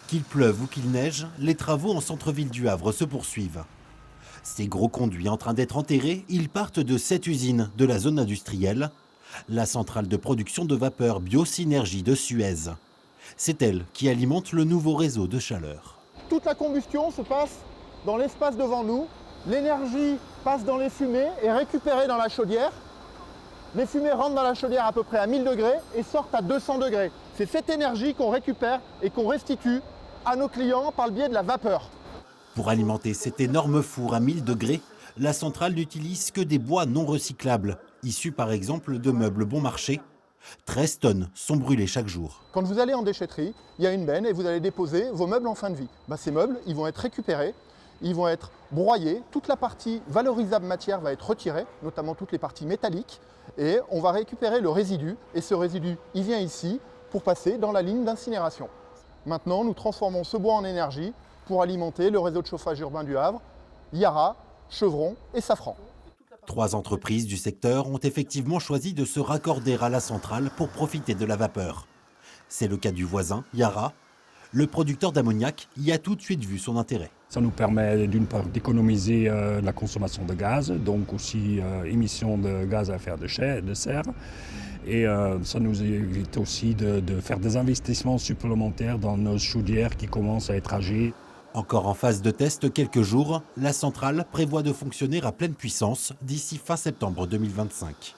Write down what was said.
Qu'il pleuve ou qu'il neige, les travaux en centre-ville du Havre se poursuivent. Ces gros conduits en train d'être enterrés, ils partent de cette usine de la zone industrielle, la centrale de production de vapeur Biosynergie de Suez. C'est elle qui alimente le nouveau réseau de chaleur. Toute la combustion se passe dans l'espace devant nous. L'énergie passe dans les fumées et est récupérée dans la chaudière. Les fumées rentrent dans la chaudière à peu près à 1000 degrés et sortent à 200 degrés. C'est cette énergie qu'on récupère et qu'on restitue à nos clients par le biais de la vapeur. Pour alimenter cet énorme four à 1000 degrés, la centrale n'utilise que des bois non recyclables, issus par exemple de meubles bon marché. 13 tonnes sont brûlées chaque jour. Quand vous allez en déchetterie, il y a une benne et vous allez déposer vos meubles en fin de vie. Ces meubles, ils vont être récupérés, ils vont être broyés, toute la partie valorisable matière va être retirée, notamment toutes les parties métalliques, et on va récupérer le résidu, et ce résidu, il vient ici pour passer dans la ligne d'incinération. Maintenant, nous transformons ce bois en énergie pour alimenter le réseau de chauffage urbain du Havre, Yara, Chevron et Safran. 3 entreprises du secteur ont effectivement choisi de se raccorder à la centrale pour profiter de la vapeur. C'est le cas du voisin, Yara. Le producteur d'ammoniac y a tout de suite vu son intérêt. Ça nous permet d'une part d'économiser la consommation de gaz, donc aussi émission de gaz à effet de serre. Et ça nous évite aussi de faire des investissements supplémentaires dans nos chaudières qui commencent à être âgées. Encore en phase de test quelques jours, la centrale prévoit de fonctionner à pleine puissance d'ici fin septembre 2025.